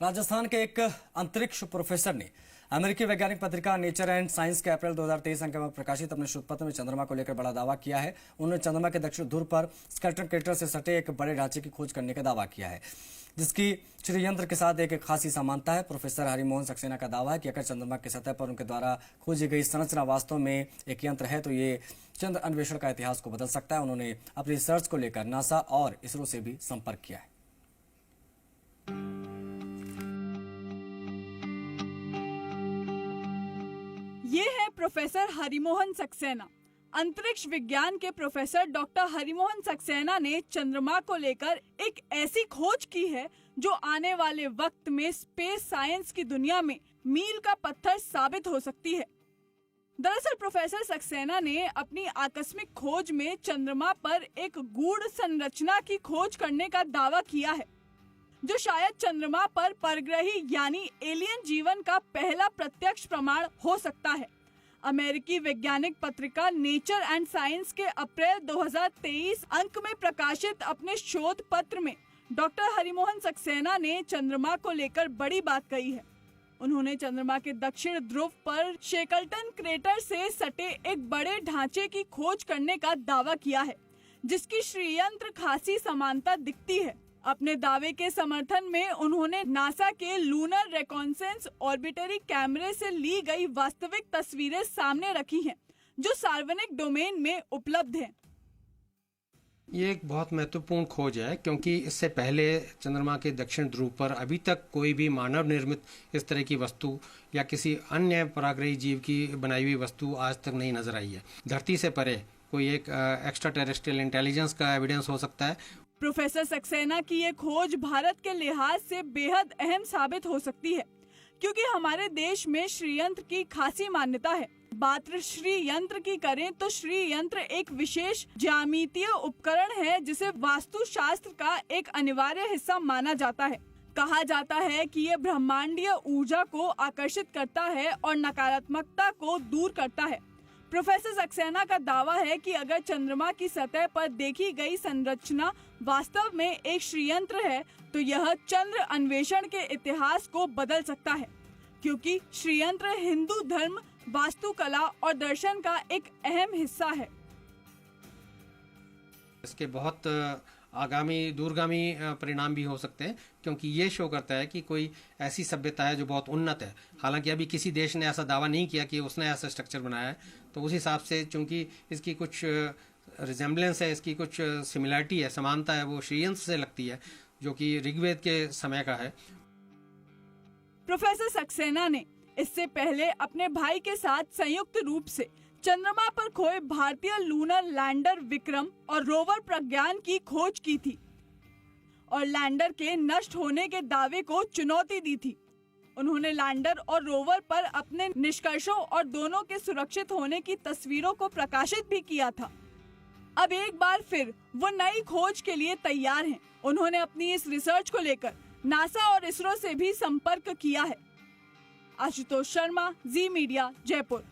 राजस्थान के एक अंतरिक्ष प्रोफेसर ने अमेरिकी वैज्ञानिक पत्रिका नेचर एंड साइंस के अप्रैल 2023 अंक में प्रकाशित अपने शोध पत्र में चंद्रमा को लेकर बड़ा दावा किया है। उन्होंने चंद्रमा के दक्षिण ध्रुव पर स्केल्टन क्रेटर से सटे एक बड़े ढांचे की खोज करने का दावा किया है, जिसकी श्रीयंत्र के साथ एक खासी समानता है। प्रोफेसर हरिमोहन सक्सेना का दावा है कि अगर चंद्रमा की सतह पर उनके द्वारा खोजी गई संरचना वास्तव में एक यंत्र है तो ये चंद्र अन्वेषण का इतिहास को बदल सकता है। उन्होंने अपनी रिसर्च को लेकर नासा और इसरो से भी संपर्क किया है। ये है प्रोफेसर हरिमोहन सक्सेना। अंतरिक्ष विज्ञान के प्रोफेसर डॉक्टर हरिमोहन सक्सेना ने चंद्रमा को लेकर एक ऐसी खोज की है जो आने वाले वक्त में स्पेस साइंस की दुनिया में मील का पत्थर साबित हो सकती है। दरअसल प्रोफेसर सक्सेना ने अपनी आकस्मिक खोज में चंद्रमा पर एक गूढ़ संरचना की खोज करने का दावा किया है, जो शायद चंद्रमा पर परग्रही यानी एलियन जीवन का पहला प्रत्यक्ष प्रमाण हो सकता है। अमेरिकी वैज्ञानिक पत्रिका नेचर एंड साइंस के अप्रैल 2023 अंक में प्रकाशित अपने शोध पत्र में डॉक्टर हरिमोहन सक्सेना ने चंद्रमा को लेकर बड़ी बात कही है। उन्होंने चंद्रमा के दक्षिण ध्रुव पर शेकल्टन क्रेटर से सटे एक बड़े ढांचे की खोज करने का दावा किया है, जिसकी श्रीयंत्र खासी समानता दिखती है। अपने दावे के समर्थन में उन्होंने नासा के लूनर रिकॉन्सेंस ऑर्बिटरी कैमरे से ली गई वास्तविक तस्वीरें सामने रखी हैं, जो सार्वजनिक डोमेन में उपलब्ध हैं। ये एक बहुत महत्वपूर्ण खोज है, क्योंकि इससे पहले चंद्रमा के दक्षिण ध्रुव पर अभी तक कोई भी मानव निर्मित इस तरह की वस्तु या किसी अन्य पराग्रही जीव की बनाई हुई वस्तु आज तक नहीं नजर आई है। धरती से परे कोई एक एक्स्ट्रा टेरेस्ट्रियल इंटेलिजेंस का एविडेंस हो सकता है। प्रोफेसर सक्सेना की ये खोज भारत के लिहाज से बेहद अहम साबित हो सकती है, क्योंकि हमारे देश में श्रीयंत्र की खासी मान्यता है। बात श्रीयंत्र की करें तो श्रीयंत्र एक विशेष ज्यामितीय उपकरण है, जिसे वास्तुशास्त्र का एक अनिवार्य हिस्सा माना जाता है। कहा जाता है कि ये ब्रह्मांडीय ऊर्जा को आकर्षित करता है और नकारात्मकता को दूर करता है। प्रोफेसर सक्सेना का दावा है कि अगर चंद्रमा की सतह पर देखी गई संरचना वास्तव में एक श्रीयंत्र है तो यह चंद्र अन्वेषण के इतिहास को बदल सकता है, क्योंकि श्रीयंत्र हिंदू धर्म, वास्तुकला और दर्शन का एक अहम हिस्सा है। इसके बहुत आगामी दूरगामी परिणाम भी हो सकते हैं, क्योंकि ये शो करता है कि कोई ऐसी सभ्यता है जो बहुत उन्नत है। हालांकि अभी किसी देश ने ऐसा दावा नहीं किया कि उसने ऐसा स्ट्रक्चर बनाया है, तो उस हिसाब से चूंकि इसकी कुछ रिजेम्बलेंस है, इसकी कुछ सिमिलरिटी है, समानता है, वो श्रीयंत्र से लगती है, जो कि ऋग्वेद के समय का है। प्रोफेसर सक्सेना ने इससे पहले अपने भाई के साथ संयुक्त रूप से चंद्रमा पर खोए भारतीय लूनर लैंडर विक्रम और रोवर प्रज्ञान की खोज की थी और लैंडर के नष्ट होने के दावे को चुनौती दी थी। उन्होंने लैंडर और रोवर पर अपने निष्कर्षों और दोनों के सुरक्षित होने की तस्वीरों को प्रकाशित भी किया था। अब एक बार फिर वो नई खोज के लिए तैयार हैं। उन्होंने अपनी इस रिसर्च को लेकर नासा और इसरो से भी संपर्क किया है। आशुतोष शर्मा, जी मीडिया, जयपुर।